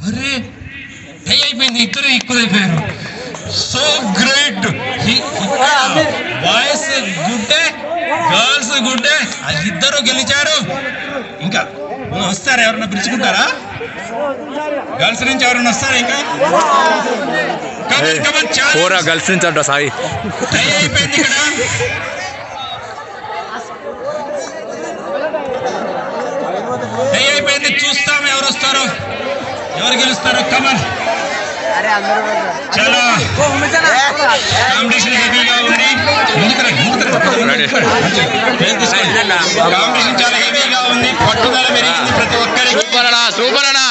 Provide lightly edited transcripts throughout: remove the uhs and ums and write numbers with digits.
అరే టై అయిపోయింది, ఇద్దరు ఈక్వల్ అయిపోయారు. So great. బాయ్స్ గుడ్డే, గర్ల్స్ గుడ్డే, ఇద్దరు గెలిచారు. ఇంకా వస్తారా? ఎవరన్నా పిలుచుకుంటారా? గర్ల్స్ నుంచి ఎవరన్నా వస్తారా? ఇంకా గర్ల్స్ నుంచి అంట సాయి. టై అయిపోయింది ఇక్కడ. టై అయిపోయింది. చూస్తాం ఎవరు వస్తారో, ఎవరు గెలుస్తారో. కమన్. చాలా కాంపిటీషన్ హెవీగా ఉంది. కాంపిటీషన్ చాలా హెవీగా ఉంది. పట్టుదల పెరిగింది ప్రతి ఒక్కరికి. సూపర్ అన్నా.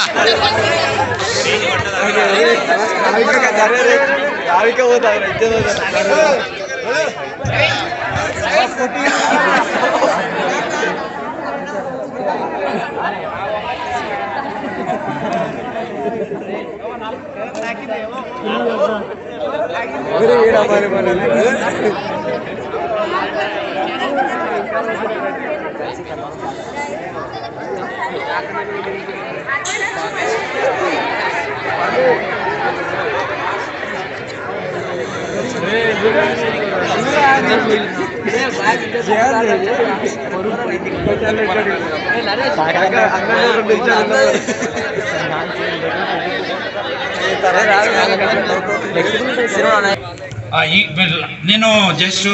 నేను జస్ట్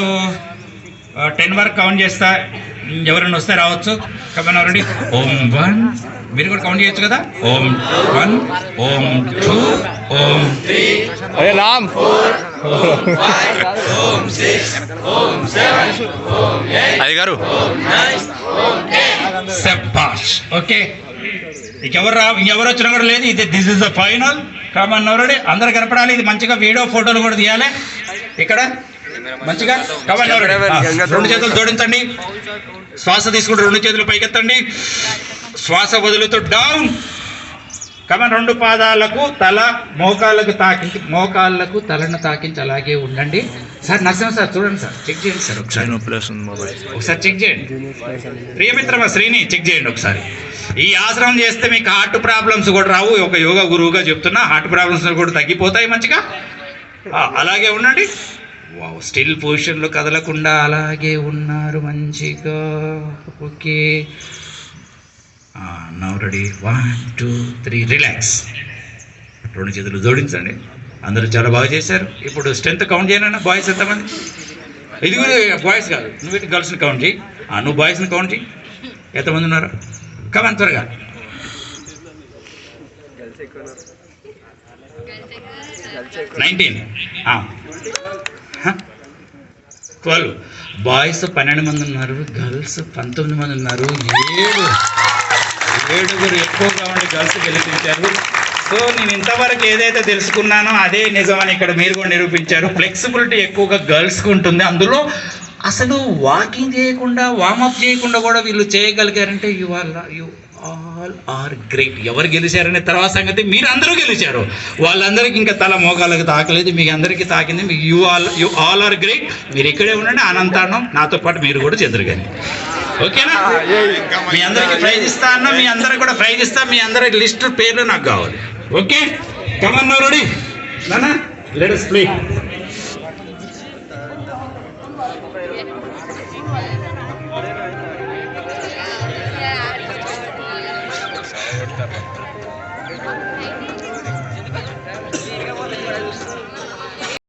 10 వరకు కౌంట్ చేస్తా. ఎవరైనా వస్తే రావచ్చు. Come on already. ఓం 1. మీరు కూడా కౌంట్ చేయొచ్చు కదా. ఓం 1, ఓం 2, ఓం 3, ఓం 4, ఓం 5, ఓం 6, ఓం 7, ఓం 8, ఓం 9, ఓం 10. శభాష్. ఓకే, ఇంకెవరు వచ్చినా కూడా లేదు. ఇది this is the final. Come on already. అందరు కనపడాలి. ఇది మంచిగా వీడియో ఫోటోలు కూడా తీయాలి ఇక్కడ మంచిగా. Come on already. 2 చేతులు జోడించండి. శ్వాస తీసుకుంటూ 2 చేతులు పైకెత్తండి. శ్వాస వదులుతూ డౌన్. కమన్. 2 పాదాలకు తల మోకాళ్ళకు తాకించి, మోకాళ్ళకు తలను తాకించి అలాగే ఉండండి. సార్ నరసింహ సార్ చూడండి సార్, చెక్ చేయండి సార్ ఒకసారి. ఒకసారి చెక్ చేయండి. ప్రియమిత్రమా శ్రీని చెక్ చేయండి ఒకసారి. ఈ ఆసనం చేస్తే మీకు హార్ట్ ప్రాబ్లమ్స్ కూడా రావు. ఒక యోగా గురువుగా చెప్తున్నా, హార్ట్ ప్రాబ్లమ్స్ కూడా తగ్గిపోతాయి మంచిగా. అలాగే ఉండండి. స్టిల్ పొజిషన్లో కదలకుండా అలాగే ఉన్నారు మంచిగా. Okay, now ready. 1, 2, 3 రిలాక్స్. 2 చేతులు జోడించండి. అందరూ చాలా బాగా చేశారు. ఇప్పుడు స్ట్రెంత్ కౌంట్ చేయనన్నా. బాయ్స్ ఎంతమంది? ఇది కూడా బాయ్స్ కాదు, నువ్వు ఇటు గర్ల్స్ని కౌంట్ చేయి. నువ్వు బాయ్స్ని కౌంట్ చేయి. ఎంతమంది ఉన్నారు? కమన్ త్వరగా. 19, 12. బాయ్స్ 12 మంది ఉన్నారు, గర్ల్స్ 19 మంది ఉన్నారు. 7 ఎక్కువగా ఉండి గర్ల్స్ గెలిపించారు. సో నేను ఇంతవరకు ఏదైతే తెలుసుకున్నానో అదే నిజమని ఇక్కడ మీరు కూడా నిరూపించారు. ఫ్లెక్సిబిలిటీ ఎక్కువగా గర్ల్స్కి ఉంటుంది. అందులో అసలు వాకింగ్ చేయకుండా, వార్మప్ చేయకుండా కూడా వీళ్ళు చేయగలిగారంటే యు ఆల్ ఆర్ గ్రేట్. ఎవరు గెలిచారనే తర్వాత సంగతి, మీరు అందరూ గెలిచారు. వాళ్ళందరికీ ఇంకా తల మోకాళ్ళకి తాకలేదు, మీకు అందరికీ తాకింది. మీకు యు ఆల్ ఆర్ గ్రేట్. మీరు ఇక్కడే ఉండండి, అనంతానం నాతో పాటు మీరు కూడా చెందరు కానీ. ఓకేనా? మీ అందరికి ప్రైజ్ ఇస్తా అన్న, మీ అందరికి కూడా ప్రైజ్ ఇస్తా. మీ అందరి లిస్ట్ పేర్లు నాకు కావాలి. Okay, come on now ready. నానా లెట్ us play.